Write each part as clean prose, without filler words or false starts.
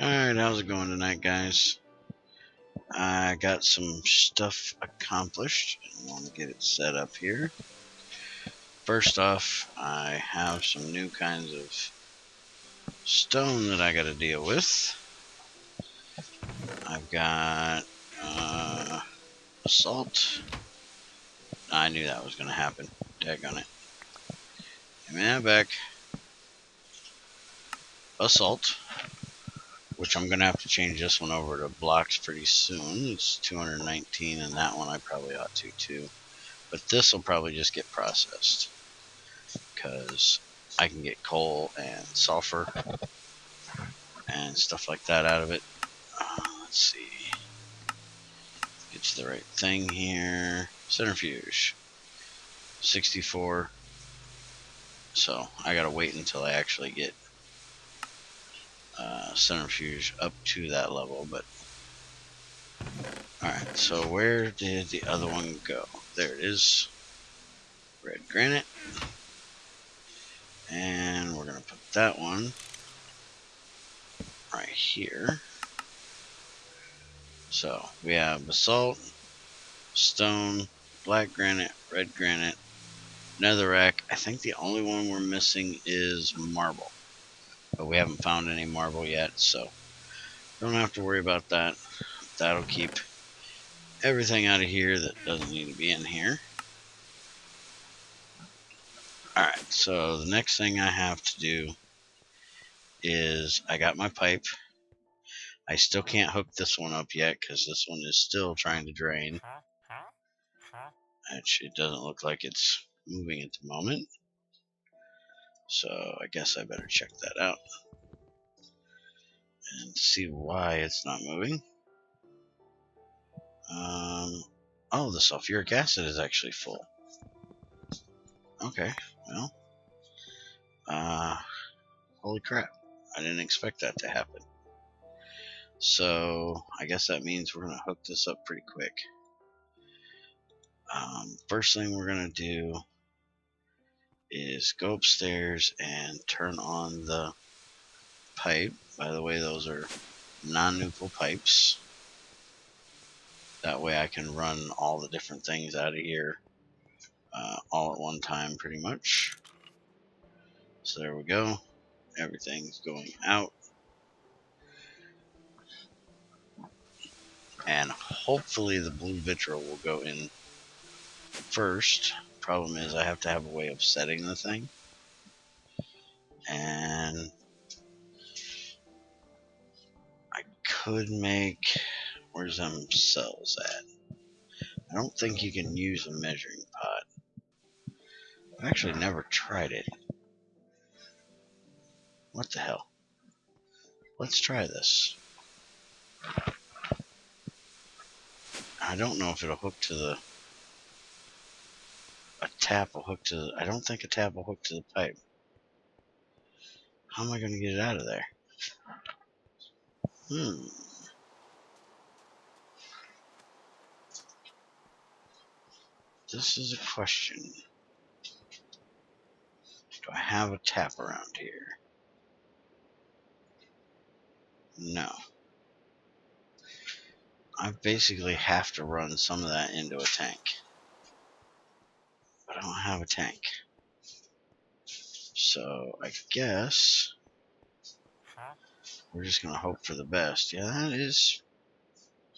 Alright, how's it going tonight, guys? I got some stuff accomplished and want to get it set up here. First off, I have some new kinds of stone that I got to deal with. I've got assault. I knew that was going to happen. Daggone it. Give me that back. Assault. Which I'm going to have to change this one over to blocks pretty soon. It's 219, and that one I probably ought to too. But this will probably just get processed, because I can get coal and sulfur and stuff like that out of it. Let's see. Get to the right thing here. Centrifuge. 64. So I gotta wait until I actually get centrifuge up to that level. But alright, so where did the other one go? There it is. Red granite. And we're gonna put that one right here. So we have basalt, stone, black granite, red granite, netherrack. I think the only one we're missing is marble, but we haven't found any marble yet, so don't have to worry about that. That'll keep everything out of here that doesn't need to be in here. Alright, so the next thing I have to do is I got my pipe. I still can't hook this one up yet because this one is still trying to drain. Actually, it doesn't look like it's moving at the moment. So I guess I better check that out and see why it's not moving. Oh, the sulfuric acid is actually full. Okay, well, holy crap. I didn't expect that to happen. So I guess that means we're going to hook this up pretty quick. First thing we're going to do is go upstairs and turn on the pipe. By the way, those are non-nuclear pipes. That way I can run all the different things out of here all at one time pretty much. So there we go. Everything's going out. And hopefully the blue vitriol will go in first. Problem is I have to have a way of setting the thing. And I could make... Where's them cells at? I don't think you can use a measuring pot. I've actually never tried it. What the hell? Let's try this. I don't know if it'll hook to the... A tap will hook to the... I don't think a tap will hook to the pipe. How am I going to get it out of there? This is a question. Do I have a tap around here? No. I basically have to run some of that into a tank. But I don't have a tank. So I guess we're just going to hope for the best. Yeah, that is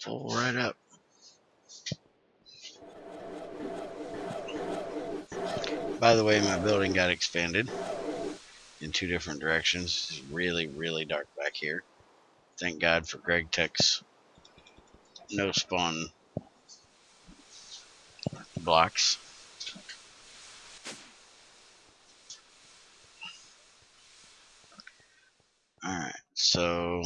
full right up. By the way, my building got expanded in 2 different directions. It's really, really dark back here. Thank God for Gregtech's no spawn blocks. Alright, so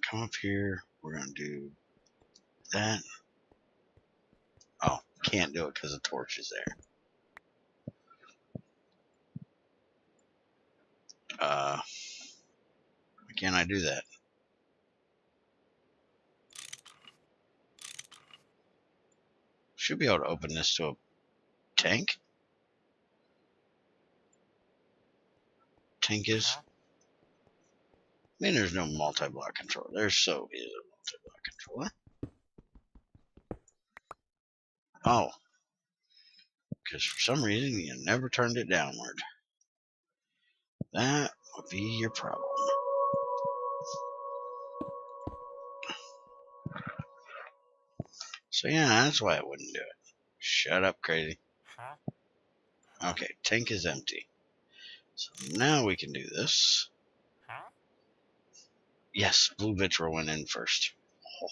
come up here. We're going to do that. Oh, can't do it because the torch is there. Why can't I do that? Should be able to open this to a tank. tank is? I mean, there's no multi-block controller. There so is a multi-block controller. Oh. Because for some reason you never turned it downward. That would be your problem. So yeah, that's why I wouldn't do it. Shut up, crazy. Okay, tank is empty. So now we can do this. Yes, blue vitriol went in first.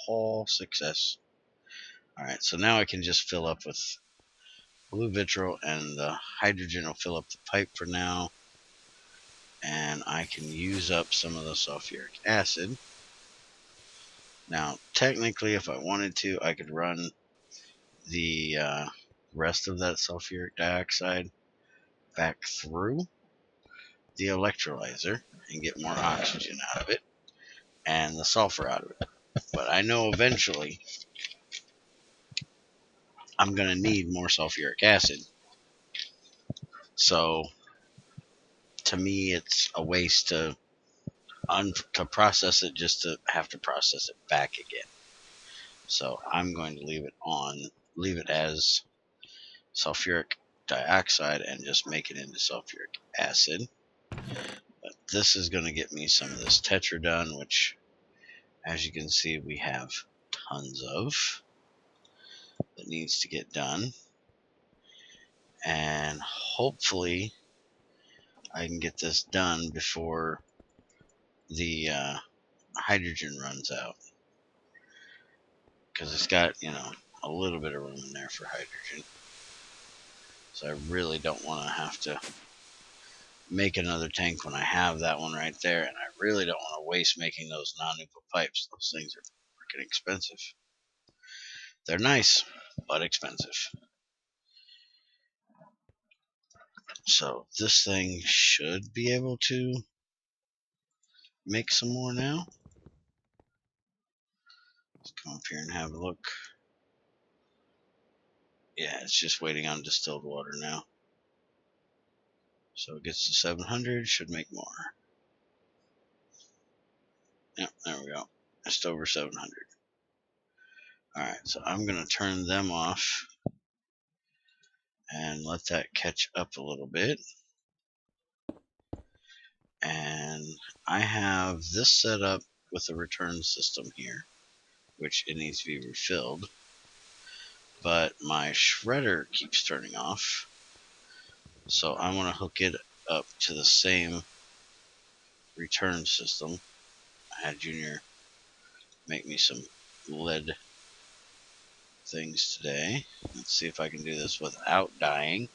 Oh, success. Alright, so now I can just fill up with blue vitriol, and the hydrogen will fill up the pipe for now. And I can use up some of the sulfuric acid. Now, technically, if I wanted to, I could run the rest of that sulfuric dioxide back through the electrolyzer and get more oxygen out of it and the sulfur out of it. But I know eventually I'm going to need more sulfuric acid. So, to me, it's a waste to process it just to have to process it back again. So I'm going to leave it as sulfuric dioxide and just make it into sulfuric acid. But this is going to get me some of this tetra done, which, as you can see, we have tons of that needs to get done. And hopefully I can get this done before the hydrogen runs out, because it's got, a little bit of room in there for hydrogen. So I really don't want to have to make another tank when I have that one right there, and I really don't want to waste making those non-nuclear pipes. Those things are freaking expensive. They're nice, but expensive. So this thing should be able to make some more now. Let's come up here and have a look. Yeah, it's just waiting on distilled water now. So it gets to 700, should make more. Yep, there we go. Just over 700. Alright, so I'm going to turn them off and let that catch up a little bit. And I have this set up with a return system here, which it needs to be refilled. But my shredder keeps turning off, so I want to hook it up to the same return system. I had Junior make me some lead things today. Let's see if I can do this without dying.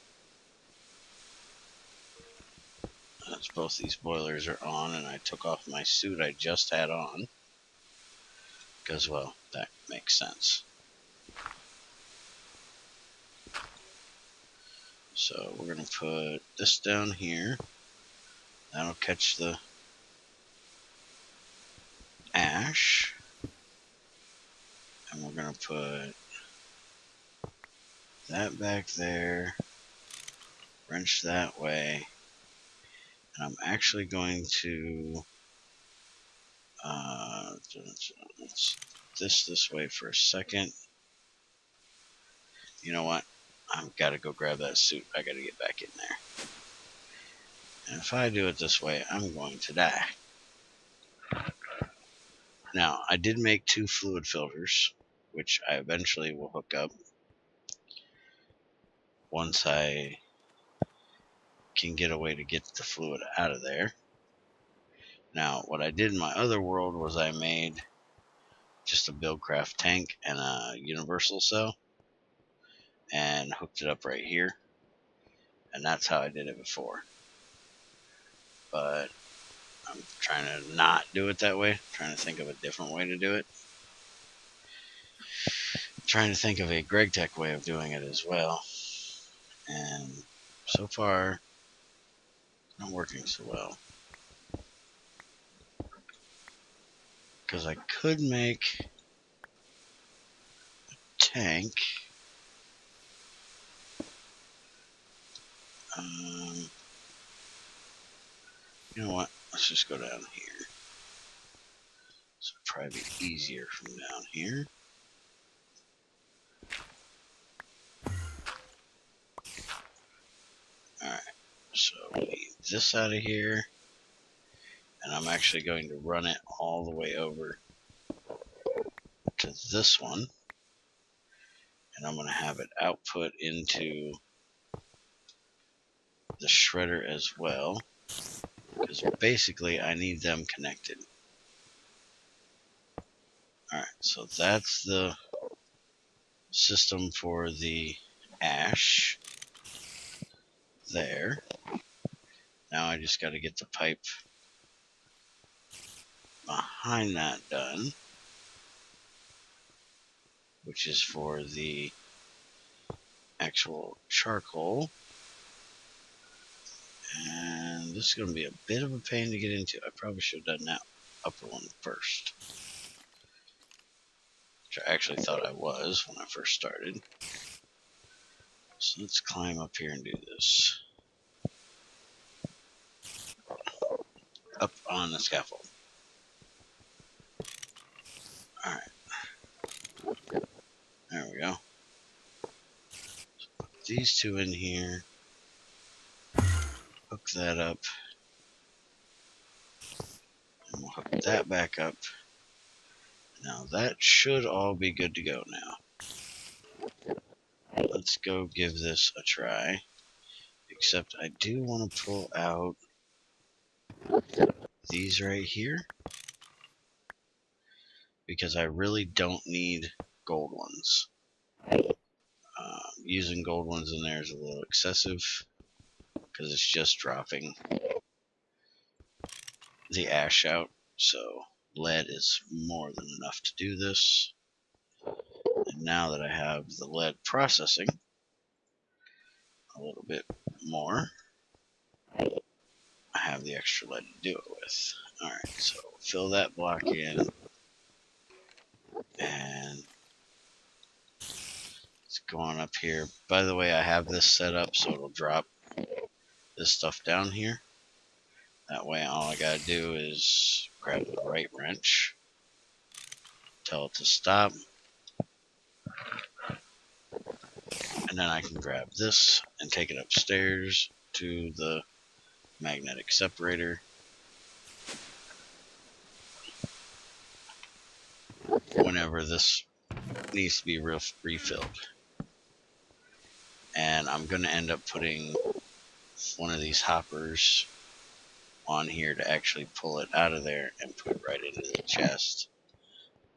As both these boilers are on, and I took off my suit I just had on, because, well, that makes sense. So we're going to put this down here. That'll catch the ash. And we're going to put that back there. Wrench that way. And I'm actually going to this way for a second. You know what? I've got to go grab that suit. I got to get back in there. And if I do it this way, I'm going to die. Now, I did make 2 fluid filters, which I eventually will hook up once I can get a way to get the fluid out of there. Now, what I did in my other world was I made just a Buildcraft tank and a universal cell and hooked it up right here. And that's how I did it before. But I'm trying to not do it that way. I'm trying to think of a different way to do it. I'm trying to think of a Gregtech way of doing it as well. And so far, it's not working so well. Because I could make a tank. You know what? Let's just go down here. So it'll probably be easier from down here. Alright, so we need this out of here. And I'm actually going to run it all the way over to this one. And I'm going to have it output into the shredder as well. Because basically I need them connected. Alright, so that's the system for the ash there. Now I just got to get the pipe behind that done, which is for the actual charcoal. And this is going to be a bit of a pain to get into. I probably should have done that upper one first, which I actually thought I was when I first started. So let's climb up here and do this. Up on the scaffold. Alright. There we go. So put these two in here. Hook that up. And we'll hook that back up. Now that should all be good to go now. Let's go give this a try. Except I do want to pull out these right here. Because I really don't need gold ones. Using gold ones in there is a little excessive. Because it's just dropping the ash out. So lead is more than enough to do this. And now that I have the lead processing a little bit more, I have the extra lead to do it with. Alright, so fill that block in. And let's go on up here. By the way, I have this set up so it'll drop this stuff down here. That way all I gotta do is grab the right wrench, tell it to stop, and then I can grab this and take it upstairs to the magnetic separator. Whenever this needs to be refilled. And I'm going to end up putting one of these hoppers on here to actually pull it out of there and put it right into the chest.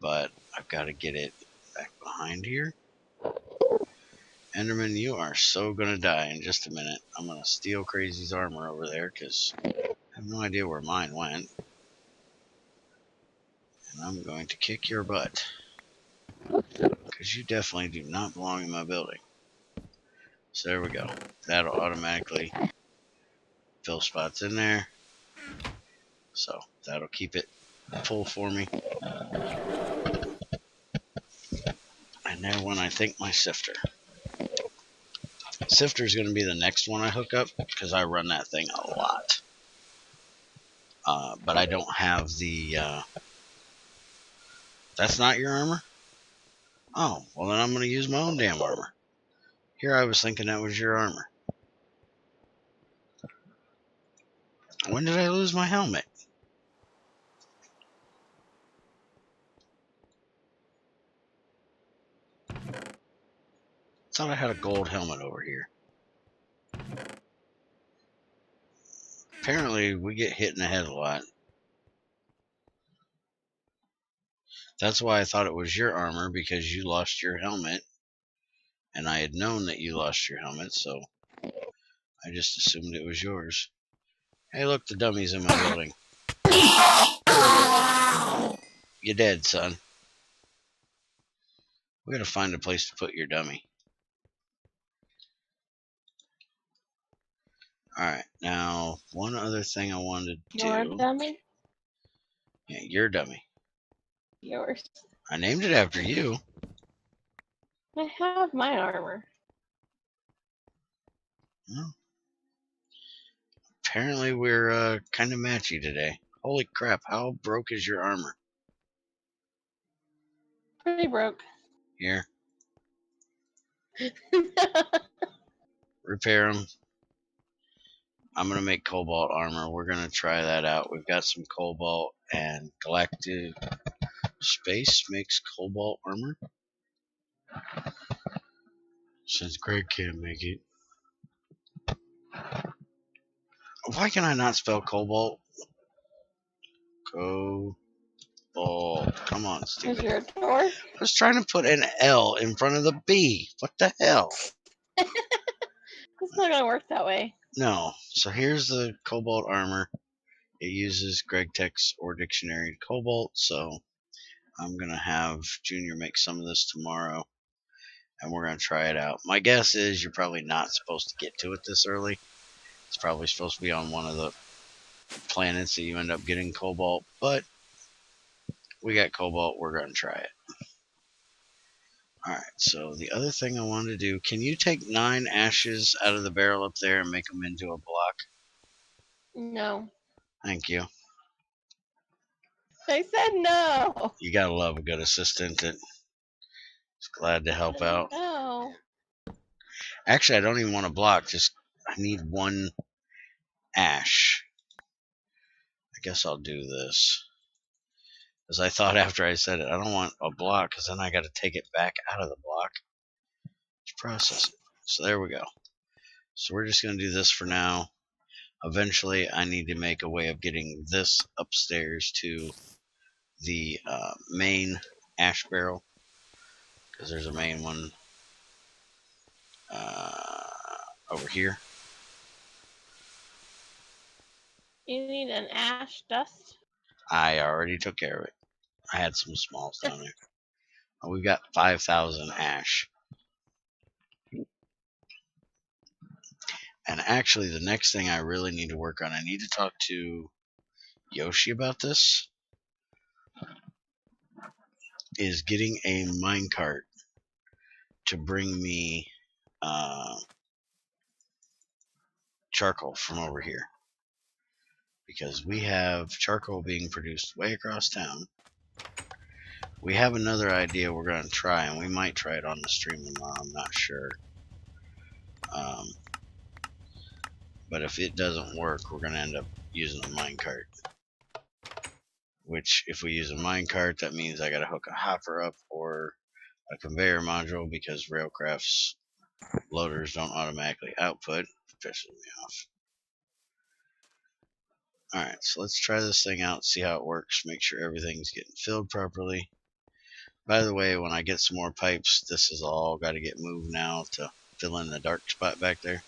But I've got to get it back behind here. Enderman, you are so going to die in just a minute. I'm going to steal Crazy's armor over there because I have no idea where mine went. And I'm going to kick your butt. Because you definitely do not belong in my building. So there we go. That'll automatically fill spots in there. So that'll keep it full for me. And now when I think my sifter. Sifter is going to be the next one I hook up because I run that thing a lot. But I don't have the... That's not your armor? Oh, well then I'm going to use my own damn armor. Here I was thinking that was your armor. When did I lose my helmet? Thought I had a gold helmet over here. Apparently we get hit in the head a lot. That's why I thought it was your armor, because you lost your helmet. And I had known that you lost your helmet, so I just assumed it was yours. Hey, look, the dummy's in my building. You're dead, son. We gotta find a place to put your dummy. Alright, now, one other thing I wanted to do. Your dummy? Yeah, your dummy. Yours. I named it after you. I have my armor. Well, Apparently we're kind of matchy today. Holy crap, how broke is your armor? Pretty broke. Here, repair them. I'm going to make cobalt armor. We're going to try that out. We've got some cobalt, and Galactic Space makes cobalt armor. Since Greg can't make it. Why can I not spell cobalt? Cobalt. Come on, Because stupid. you're a dork. I was trying to put an L in front of the B. What the hell? It's not gonna work that way. No. So here's the cobalt armor. It uses Gregtech's or dictionary cobalt, so I'm going to have Junior make some of this tomorrow, and we're going to try it out. My guess is you're probably not supposed to get to it this early. It's probably supposed to be on one of the planets that you end up getting cobalt, but we got cobalt. We're going to try it. Alright, so the other thing I wanted to do, can you take 9 ashes out of the barrel up there and make them into a block? No. Thank you. I said no. You gotta love a good assistant that's glad to help out. No. Actually, I don't even want a block, just I need 1 ash. I guess I'll do this. Because I thought after I said it, I don't want a block, because then I gotta take it back out of the block to process it. So there we go. So we're just gonna do this for now. Eventually, I need to make a way of getting this upstairs to the main ash barrel, because there's a main one over here. You need an ash dust? I already took care of it. I had some smalls down there. We've got 5,000 ash. And actually, the next thing I really need to work on, I need to talk to Yoshi about this, is getting a minecart to bring me charcoal from over here. Because we have charcoal being produced way across town. We have another idea we're going to try, and we might try it on the stream tomorrow, I'm not sure. But if it doesn't work, we're going to end up using a minecart. Which, if we use a minecart, that means I got to hook a hopper up or a conveyor module, because Railcraft's loaders don't automatically output. Pisses me off. Alright, so let's try this thing out, see how it works, make sure everything's getting filled properly. By the way, when I get some more pipes, this is all got to get moved now to fill in the dark spot back there.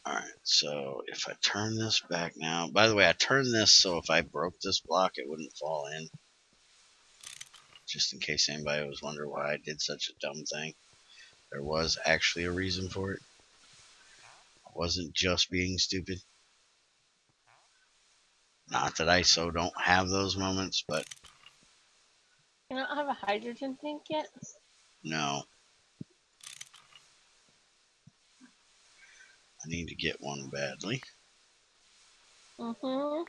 Alright, so if I turn this back now, by the way, I turned this so if I broke this block, it wouldn't fall in. Just in case anybody was wondering why I did such a dumb thing. There was actually a reason for it. I wasn't just being stupid. Not that I so don't have those moments, but... You don't have a hydrogen tank yet? No. I need to get one badly. Mm-hmm.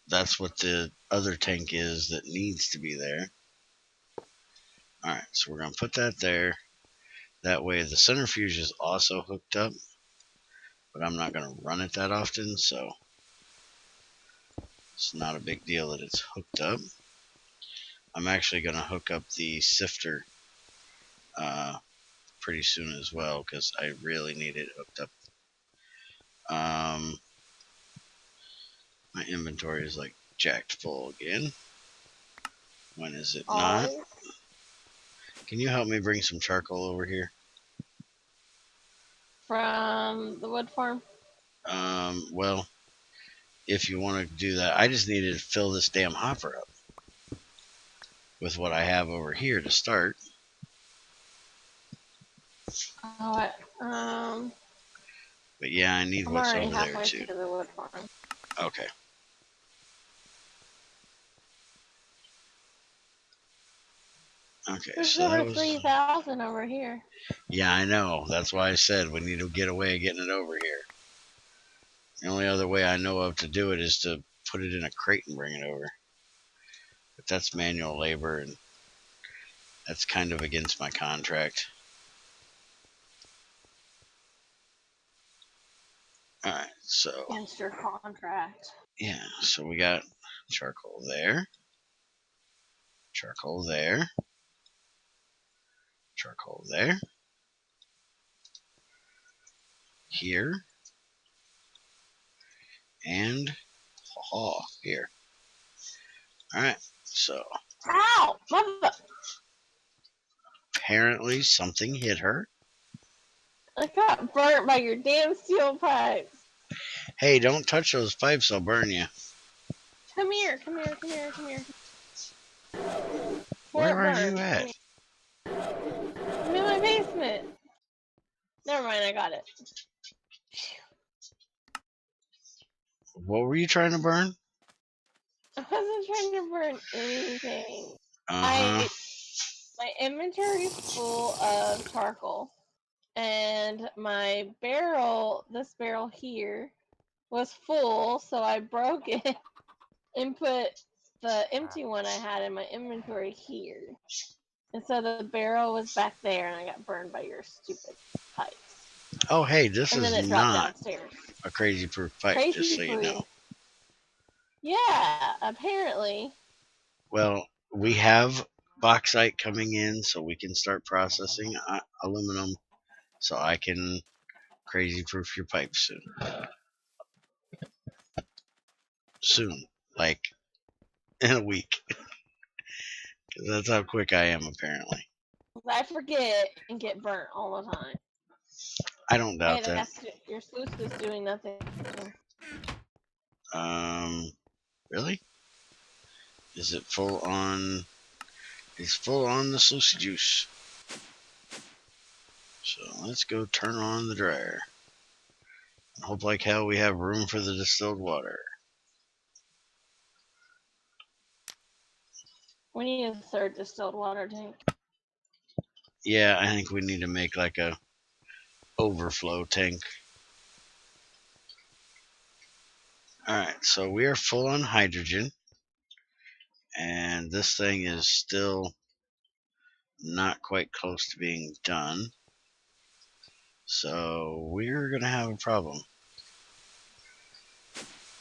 That's what the other tank is that needs to be there. Alright, so we're going to put that there. That way the centrifuge is also hooked up. But I'm not going to run it that often, so it's not a big deal that it's hooked up. I'm actually going to hook up the sifter pretty soon as well, because I really need it hooked up. My inventory is like jacked full again. When is it not? Can you help me bring some charcoal over here? From the wood farm? Well, if you want to do that, I just needed to fill this damn hopper up with what I have over here to start. Oh, But yeah, I need what's over there too. To the wood farm. Okay. Okay, There's so that over was... 3,000 over here. Yeah, I know. That's why I said we need to get a way of getting it over here. The only other way I know of to do it is to put it in a crate and bring it over. But that's manual labor, and that's kind of against my contract. Alright, so... Against your contract. Yeah, so we got charcoal there. Charcoal there. Charcoal there. Here. And here. Alright, so Ow! Mother! apparently something hit her. I got burnt by your damn steel pipes. Hey, don't touch those pipes, I'll burn you. Come here, come here, come here, come here. Where are you at? I'm in my basement. Never mind, I got it. What were you trying to burn? I wasn't trying to burn anything. Uh-huh. My inventory's full of charcoal. And my barrel, this barrel here, was full, so I broke it and put the empty one I had in my inventory here. And so the barrel was back there, and I got burned by your stupid pipes. Oh, hey, this and then is it dropped not downstairs. a crazy proof pipe, Crazy just so you proof. know. Yeah, apparently. Well, we have bauxite coming in, so we can start processing aluminum, so I can crazy proof your pipes soon. Soon, like in a week. Because that's how quick I am, apparently. I forget and get burnt all the time. I don't doubt Hey, that. Your sluice is doing nothing. Really? Is it full on? It's full on the sluice juice. So let's go turn on the dryer. And hope like hell we have room for the distilled water. We need a third distilled water tank. Yeah, I think we need to make like a overflow tank. Alright, so we are full on hydrogen. And this thing is still not quite close to being done. So we're going to have a problem.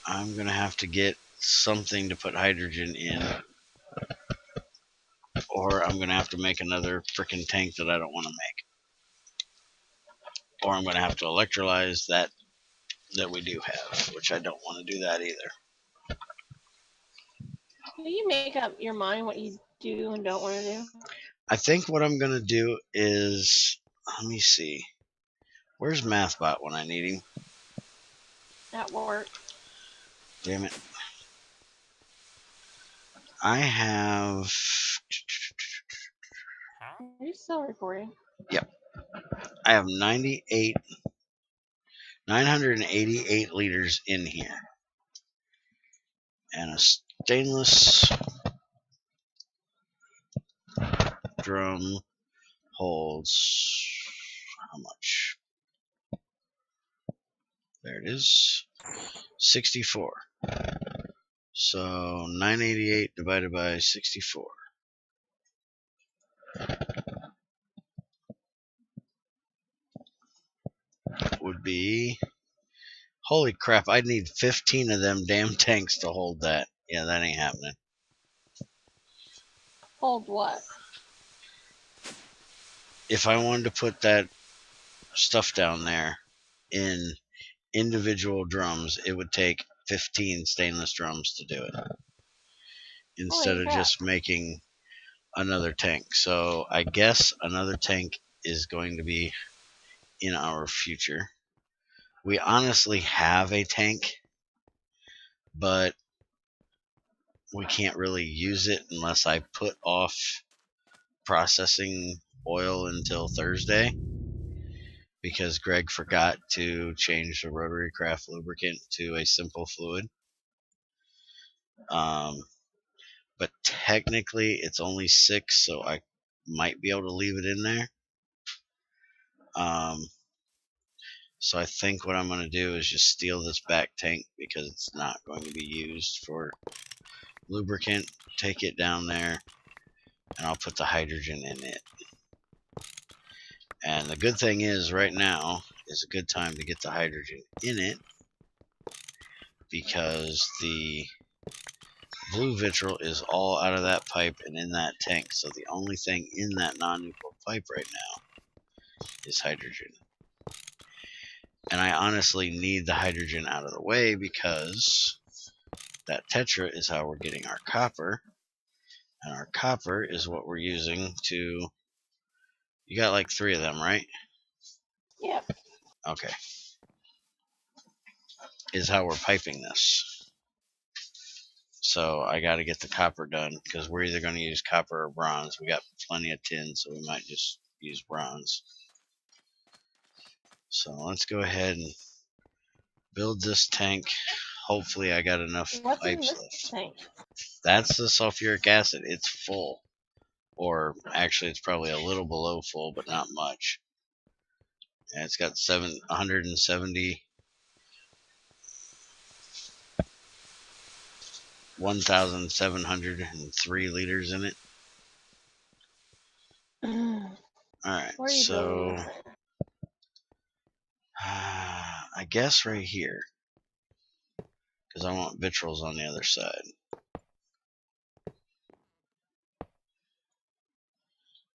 I'm going to have to get something to put hydrogen in. Or I'm going to have to make another freaking tank that I don't want to make. Or I'm going to have to electrolyze that we do have, which I don't want to do that either. Can you make up your mind what you do and don't want to do? I think what I'm going to do is, let me see. Where's MathBot when I need him? At work. Damn it. I have... Are you still recording? Yep. I have 988 liters in here. And a stainless drum holds how much? There it is. 64. So 988 divided by 64 would be, holy crap, I'd need 15 of them damn tanks to hold that. Yeah, that ain't happening. Hold what? If I wanted to put that stuff down there in individual drums, it would take 15 stainless drums to do it. Instead of just making another tank. So I guess another tank is going to be in our future. We honestly have a tank, but we can't really use it unless I put off processing oil until Thursday, because Greg forgot to change the rotary craft lubricant to a simple fluid. But technically it's only 6, so I might be able to leave it in there. So I think what I'm going to do is just steal this back tank because it's not going to be used for lubricant. Take it down there, and I'll put the hydrogen in it. And the good thing is, right now is a good time to get the hydrogen in it because the blue vitriol is all out of that pipe and in that tank. So the only thing in that non-neutral pipe right now is hydrogen. And I honestly need the hydrogen out of the way because that tetra is how we're getting our copper. And our copper is what we're using to... You got like 3 of them, right? Yep. Okay. Is how we're piping this. So I got to get the copper done because we're either going to use copper or bronze. We got plenty of tin, so we might just use bronze. So let's go ahead and build this tank. Hopefully I got enough What's in pipes this left. tank? That's the sulfuric acid. It's full. Or actually it's probably a little below full, but not much. And it's got 170 1,703 liters in it. Alright, Where are you building so this at? I guess right here. Because I want vitriols on the other side.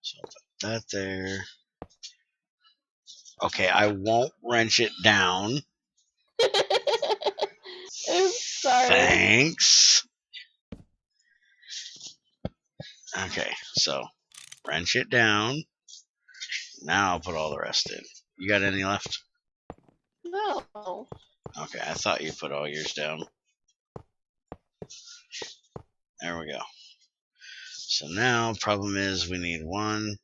So I'll put that there. Okay, I won't wrench it down. Oops, sorry. Thanks. Okay, so wrench it down. Now I'll put all the rest in. You got any left? No. Okay, I thought you put all yours down. There we go. So now, problem is we need 1,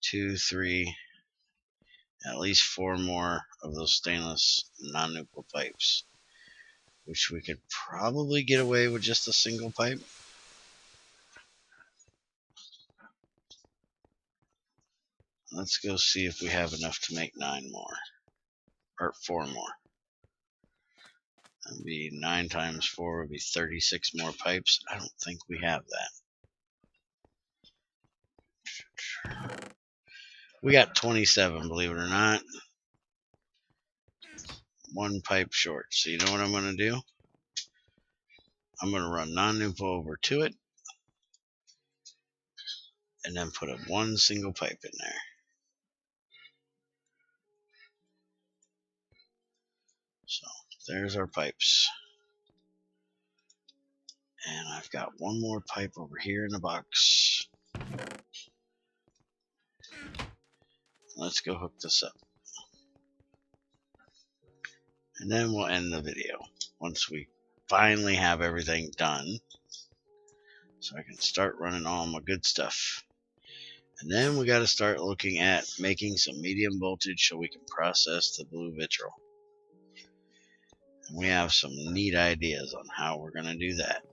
2, 3, at least 4 more of those stainless non-neutral pipes, which we could probably get away with just a single pipe. Let's go see if we have enough to make 9 more, or 4 more. That'd be 9 times 4 would be 36 more pipes. I don't think we have that. We got 27, believe it or not. 1 pipe short. So you know what I'm going to do? I'm going to run non-neutral over to it, and then put a 1 single pipe in there. So there's our pipes. And I've got 1 more pipe over here in the box. Let's go hook this up. And then we'll end the video once we finally have everything done. So I can start running all my good stuff. And then we got to start looking at making some medium voltage so we can process the blue vitriol. And we have some neat ideas on how we're going to do that.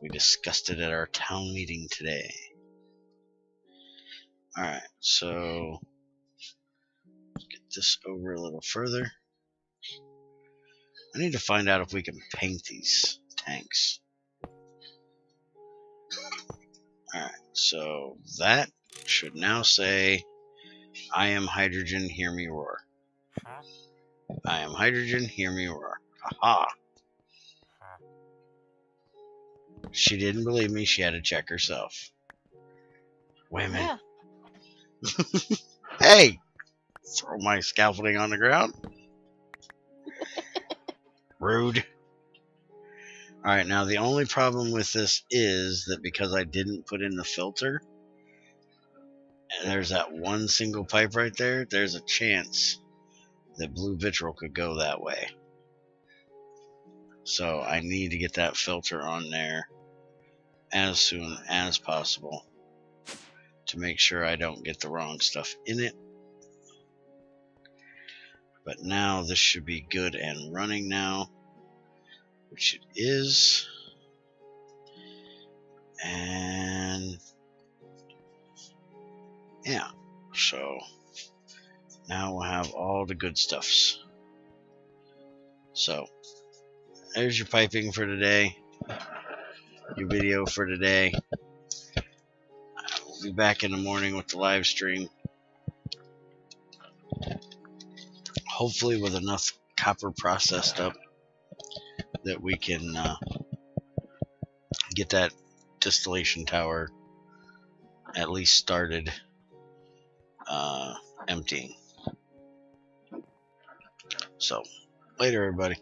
We discussed it at our town meeting today. Alright, so let's get this over a little further. I need to find out if we can paint these tanks. Alright, so that should now say, I am hydrogen, hear me roar. I am hydrogen, hear me roar. Aha! She didn't believe me, she had to check herself. Women. Yeah. Hey! Throw my scaffolding on the ground. Rude. Alright, now the only problem with this is that because I didn't put in the filter, and there's that 1 single pipe right there, there's a chance that blue vitriol could go that way. So I need to get that filter on there as soon as possible to make sure I don't get the wrong stuff in it. But now this should be good and running now, which it is. And Yeah, so now we'll have all the good stuffs. So there's your piping for today, your video for today. We'll be back in the morning with the live stream, hopefully with enough copper processed up that we can get that distillation tower at least started emptying. So later, everybody.